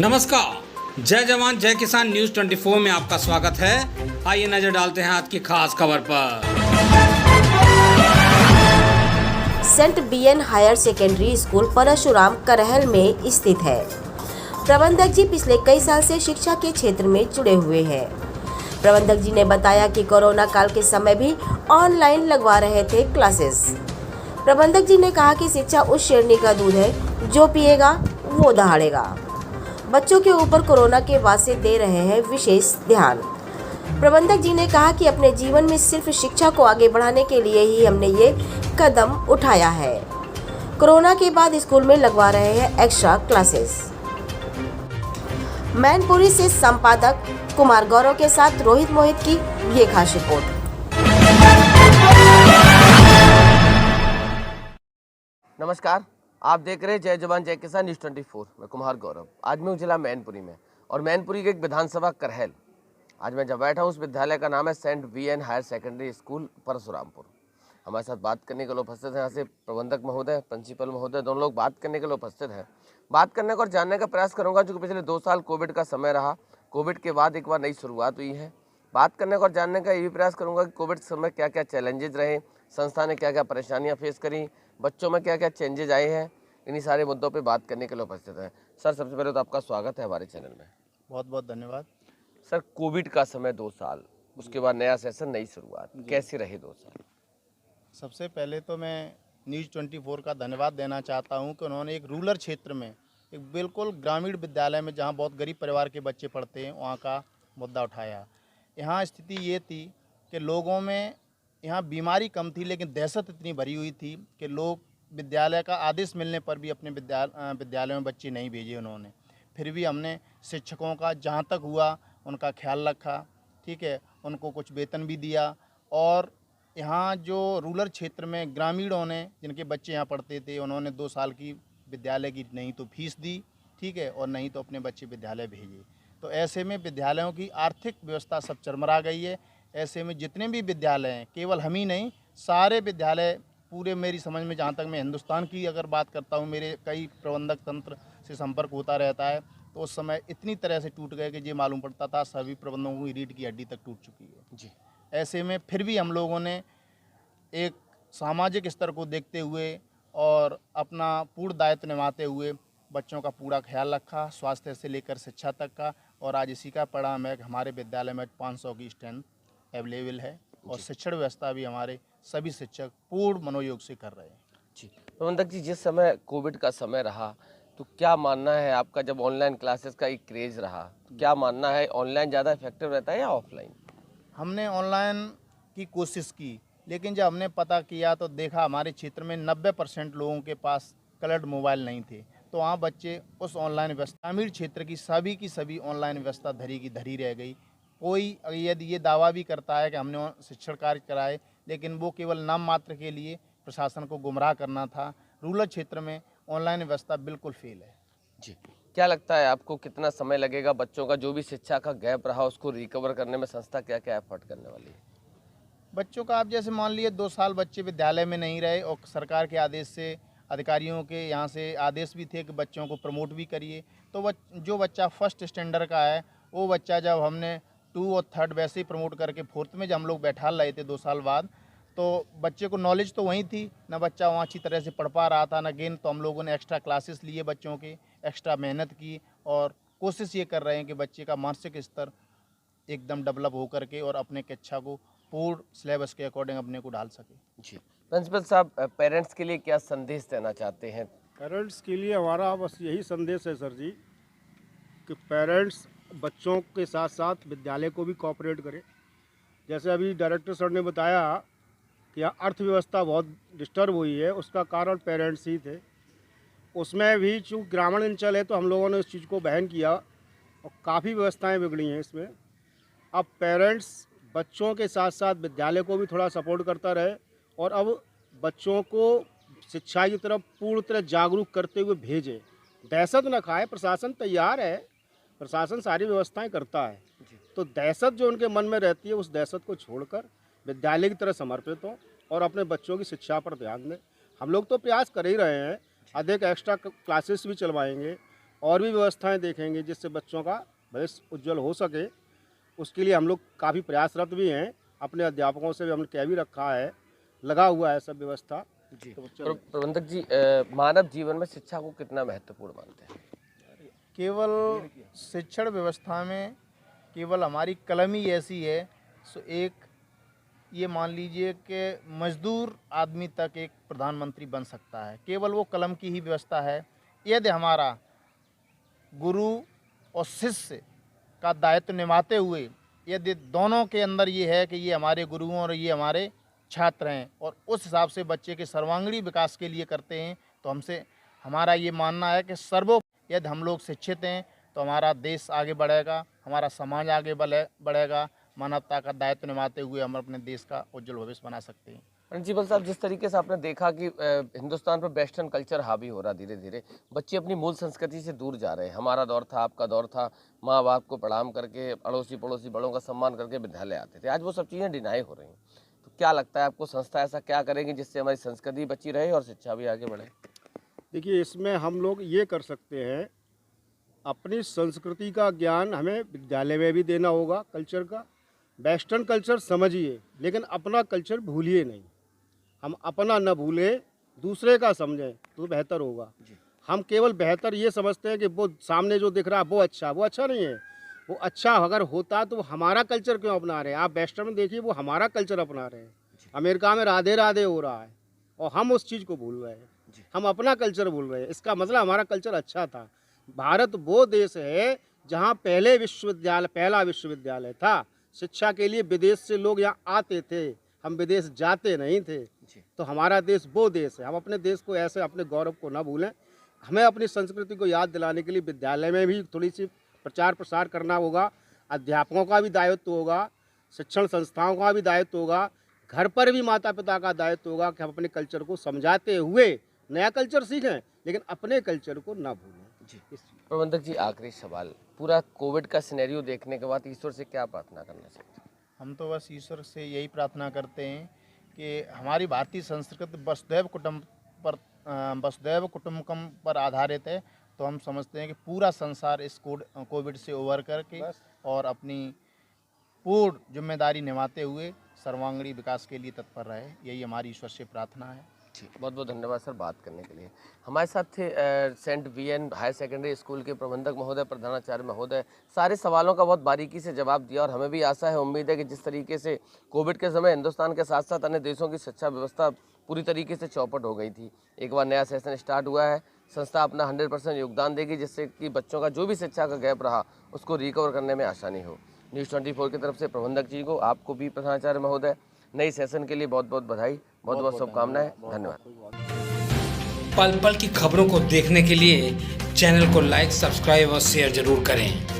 नमस्कार, जय जवान जय किसान न्यूज़ 24 में आपका स्वागत है। आइए नजर डालते हैं आज की खास खबर पर। Saint BN higher secondary school Parshuram Karhal में स्थित है। प्रबंधक जी पिछले कई साल से शिक्षा के क्षेत्र में जुड़े हुए हैं। प्रबंधक जी ने बताया कि कोरोना काल के समय भी ऑनलाइन लगवा रहे थे क्लासेस। प्रबंधक जी ने कहा कि शिक्षा उस श्रेणी का दूध है जो पिएगा वो दहाड़ेगा। बच्चों के ऊपर कोरोना के बाद से दे रहे हैं विशेष ध्यान। प्रबंधक जी ने कहा कि अपने जीवन में सिर्फ शिक्षा को आगे बढ़ाने के लिए ही हमने ये कदम उठाया है। कोरोना के बाद स्कूल में लगवा रहे हैं एक्स्ट्रा क्लासेस। मैनपुरी से संपादक कुमार गौरव के साथ रोहित मोहित की ये खास रिपोर्ट। नमस्कार, आप देख रहे हैं जय जवान जय किसान न्यूज़ 24। मैं कुमार गौरव। आज मैं हूँ जिला मैनपुरी में और मैनपुरी के एक विधानसभा करहल। आज मैं जब बैठा हूँ उस विद्यालय का नाम है saint BN higher secondary school Parshurampur. हमारे साथ बात करने के लिए उपस्थित हैं यहाँ से प्रबंधक महोदय, प्रिंसिपल महोदय, दोनों लोग बात करने के लिए उपस्थित हैं। बात करने का और जानने का प्रयास करूँगा क्योंकि पिछले 2 साल कोविड का समय रहा। कोविड के बाद एक बार नई शुरुआत हुई है। बात करने का और जानने का ये भी प्रयास करूँगा कि कोविड समय क्या क्या चैलेंजेस रहे, संस्था ने क्या क्या परेशानियाँ फेस करी, बच्चों में क्या क्या चेंजेज आए हैं, इन्हीं सारे मुद्दों पे बात करने के लिए उपस्थित हैं। सर, सबसे पहले तो आपका स्वागत है हमारे चैनल में। बहुत बहुत धन्यवाद। सर, कोविड का समय 2 साल, उसके बाद नया सेशन, नई शुरुआत, कैसे रहे 2 साल? सबसे पहले तो मैं न्यूज़ 24 का धन्यवाद देना चाहता हूं कि उन्होंने एक रूरल क्षेत्र में, एक बिल्कुल ग्रामीण विद्यालय में जहां बहुत गरीब परिवार के बच्चे पढ़ते हैं, वहां का मुद्दा उठाया। यहां स्थिति ये थी कि लोगों में यहाँ बीमारी कम थी लेकिन दहशत इतनी भरी हुई थी कि लोग विद्यालय का आदेश मिलने पर भी अपने विद्यालय में बच्चे नहीं भेजे उन्होंने। फिर भी हमने शिक्षकों का जहाँ तक हुआ उनका ख्याल रखा, ठीक है, उनको कुछ वेतन भी दिया। और यहाँ जो रूरल क्षेत्र में ग्रामीणों ने जिनके बच्चे यहाँ पढ़ते थे उन्होंने 2 साल की विद्यालय की नहीं तो फीस दी, ठीक है, और नहीं तो अपने बच्चे विद्यालय भेजे। तो ऐसे में विद्यालयों की आर्थिक व्यवस्था सब चरमरा गई है। ऐसे में जितने भी विद्यालय हैं, केवल हम ही नहीं, सारे विद्यालय पूरे, मेरी समझ में जहाँ तक मैं हिंदुस्तान की अगर बात करता हूँ, मेरे कई प्रबंधक तंत्र से संपर्क होता रहता है, तो उस समय इतनी तरह से टूट गए कि ये मालूम पड़ता था सभी प्रबंधकों की रीढ़ की हड्डी तक टूट चुकी है जी। ऐसे में फिर भी हम लोगों ने एक सामाजिक स्तर को देखते हुए और अपना पूर्ण दायित्व निभाते हुए बच्चों का पूरा ख्याल रखा, स्वास्थ्य से लेकर शिक्षा तक का। और आज इसी का परिणाम है कि हमारे विद्यालय में 500 की स्ट्रेंथ अवेलेबल है और शिक्षण व्यवस्था भी हमारे सभी शिक्षक पूर्ण मनोयोग से कर रहे हैं जी। प्रबंधक जी, जिस समय कोविड का समय रहा तो क्या मानना है आपका, जब ऑनलाइन क्लासेस का एक क्रेज रहा, क्या मानना है, ऑनलाइन ज़्यादा इफेक्टिव रहता है या ऑफलाइन? हमने ऑनलाइन की कोशिश की लेकिन जब हमने पता किया तो देखा हमारे क्षेत्र में 90% लोगों के पास कलर्ड मोबाइल नहीं थे। तो वहाँ बच्चे उस ऑनलाइन व्यवस्था, ग्रामीण क्षेत्र की सभी ऑनलाइन व्यवस्था धरी की धरी रह गई। कोई यदि ये दावा भी करता है कि हमने शिक्षण कार्य कराए, लेकिन वो केवल नाम मात्र के लिए प्रशासन को गुमराह करना था। रूरल क्षेत्र में ऑनलाइन व्यवस्था बिल्कुल फेल है जी। क्या लगता है आपको, कितना समय लगेगा बच्चों का जो भी शिक्षा का गैप रहा उसको रिकवर करने में? संस्था क्या क्या एफर्ट करने वाली है? बच्चों का आप जैसे मान लिए 2 साल बच्चे विद्यालय में नहीं रहे और सरकार के आदेश से, अधिकारियों के यहाँ से आदेश भी थे कि बच्चों को प्रमोट भी करिए। तो जो बच्चा फर्स्ट स्टैंडर्ड का है वो बच्चा जब हमने 2 और 3rd वैसे ही प्रमोट करके 4th में जब हम लोग बैठा रहे थे 2 साल बाद, तो बच्चे को नॉलेज तो वहीं थी, ना बच्चा वहाँ अच्छी तरह से पढ़ पा रहा था ना गेन। तो हम लोगों ने एक्स्ट्रा क्लासेस लिए, बच्चों के एक्स्ट्रा मेहनत की और कोशिश ये कर रहे हैं कि बच्चे का मानसिक स्तर एकदम डेवलप हो करके और अपने कक्षा को पूर्ण सिलेबस के अकॉर्डिंग अपने को ढाल सके जी। प्रिंसिपल साहब, पेरेंट्स के लिए क्या संदेश देना चाहते हैं? पेरेंट्स के लिए हमारा बस यही संदेश है सर जी कि पेरेंट्स बच्चों के साथ साथ विद्यालय को भी कोऑपरेट करें। जैसे अभी डायरेक्टर सर ने बताया कि अर्थव्यवस्था बहुत डिस्टर्ब हुई है, उसका कारण पेरेंट्स ही थे। उसमें भी चूँकि ग्रामीण अंचल है तो हम लोगों ने उस चीज़ को बहन किया और काफ़ी व्यवस्थाएं बिगड़ी हैं इसमें। अब पेरेंट्स बच्चों के साथ साथ विद्यालय को भी थोड़ा सपोर्ट करता रहे और अब बच्चों को शिक्षा की तरफ पूर्ण तरह जागरूक करते हुए भेजें। दहशत न खाए, प्रशासन तैयार है, प्रशासन सारी व्यवस्थाएं करता है। तो दहशत जो उनके मन में रहती है उस दहशत को छोड़कर विद्यालय की तरह समर्पित हों और अपने बच्चों की शिक्षा पर ध्यान दें। हम लोग तो प्रयास कर ही रहे हैं, अधिक एक्स्ट्रा क्लासेस भी चलवाएंगे और भी व्यवस्थाएं देखेंगे जिससे बच्चों का भविष्य उज्जवल हो सके। उसके लिए हम लोग काफ़ी प्रयासरत भी हैं, अपने अध्यापकों से भी हमने कह भी रखा है, लगा हुआ है सब व्यवस्था। जी तो प्रबंधक जी, मानव जीवन में शिक्षा को कितना महत्वपूर्ण मानते हैं? केवल शिक्षण व्यवस्था में केवल हमारी कलम ही ऐसी है, सो एक ये मान लीजिए कि मजदूर आदमी तक एक प्रधानमंत्री बन सकता है, केवल वो कलम की ही व्यवस्था है। यदि हमारा गुरु और शिष्य का दायित्व निभाते हुए यदि दोनों के अंदर ये है कि ये हमारे गुरुओं और ये हमारे छात्र हैं और उस हिसाब से बच्चे के सर्वांगीण विकास के लिए करते हैं, तो हमारा ये मानना है कि यदि हम लोग शिक्षित हैं तो हमारा देश आगे बढ़ेगा, हमारा समाज आगे बढ़ेगा। मानवता का दायित्व निभाते हुए हम अपने देश का उज्जवल भविष्य बना सकते हैं। प्रिंसिपल साहब, जिस तरीके से आपने देखा कि हिंदुस्तान पर वेस्टर्न कल्चर हावी हो रहा, धीरे धीरे बच्चे अपनी मूल संस्कृति से दूर जा रहे हैं। हमारा दौर था, आपका दौर था, माँ बाप को प्रणाम करके, अड़ोसी पड़ोसी बड़ों का सम्मान करके विद्यालय आते थे। आज वो सब चीज़ें डिनाई हो रही हैं। तो क्या लगता है आपको, संस्था ऐसा क्या करेगी जिससे हमारी संस्कृति बची रहे और शिक्षा भी आगे बढ़े? देखिए, इसमें हम लोग ये कर सकते हैं, अपनी संस्कृति का ज्ञान हमें विद्यालय में भी देना होगा। कल्चर का वेस्टर्न कल्चर समझिए, लेकिन अपना कल्चर भूलिए नहीं। हम अपना न भूलें, दूसरे का समझें तो बेहतर होगा। हम केवल बेहतर ये समझते हैं कि वो सामने जो दिख रहा है वो अच्छा नहीं है। वो अच्छा अगर होता तो वो हमारा कल्चर क्यों अपना रहे हैं? आप वेस्टर्न में देखिए, वो हमारा कल्चर अपना रहे हैं। अमेरिका में राधे राधे हो रहा है और हम उस चीज़ को भूल रहे हैं। हम अपना कल्चर भूल रहे हैं। इसका मतलब हमारा कल्चर अच्छा था। भारत वो देश है जहाँ पहला विश्वविद्यालय था। शिक्षा के लिए विदेश से लोग यहाँ आते थे, हम विदेश जाते नहीं थे। तो हमारा देश वो देश है। हम अपने देश को ऐसे, अपने गौरव को ना भूलें। हमें अपनी संस्कृति को याद दिलाने के लिए विद्यालय में भी थोड़ी सी प्रचार प्रसार करना होगा। अध्यापकों का भी दायित्व होगा, शिक्षण संस्थाओं का भी दायित्व होगा, घर पर भी माता पिता का दायित्व होगा कि हम अपने कल्चर को समझाते हुए नया कल्चर सीखें, लेकिन अपने कल्चर को ना भूलें। प्रबंधक जी, आखिरी सवाल, पूरा कोविड का सिनेरियो देखने के बाद ईश्वर से क्या प्रार्थना करना चाहते हैं? हम तो बस ईश्वर से यही प्रार्थना करते हैं कि हमारी भारतीय संस्कृति वसुधैव कुटुम्बकम पर आधारित है। तो हम समझते हैं कि पूरा संसार इस कोविड से उबर करके और अपनी पूर्ण जिम्मेदारी निभाते हुए सर्वांगीण विकास के लिए तत्पर रहे। यही हमारी ईश्वर से प्रार्थना है। जी, बहुत बहुत धन्यवाद सर बात करने के लिए। हमारे साथ थे saint VN higher secondary school के प्रबंधक महोदय, प्रधानाचार्य महोदय। सारे सवालों का बहुत बारीकी से जवाब दिया और हमें भी आशा है, उम्मीद है कि जिस तरीके से कोविड के समय हिंदुस्तान के साथ साथ अन्य देशों की शिक्षा व्यवस्था पूरी तरीके से चौपट हो गई थी, एक बार नया सेशन स्टार्ट हुआ है। संस्था अपना 100% योगदान देगी जिससे कि बच्चों का जो भी शिक्षा का गैप रहा उसको रिकवर करने में आसानी हो। न्यूज़ 24 की तरफ से प्रबंधक जी को, आपको भी प्रधानाचार्य महोदय, नई सेशन के लिए बहुत बहुत बधाई, बहुत बहुत शुभकामनाएं। धन्यवाद। पल पल की खबरों को देखने के लिए चैनल को लाइक, सब्सक्राइब और शेयर जरूर करें।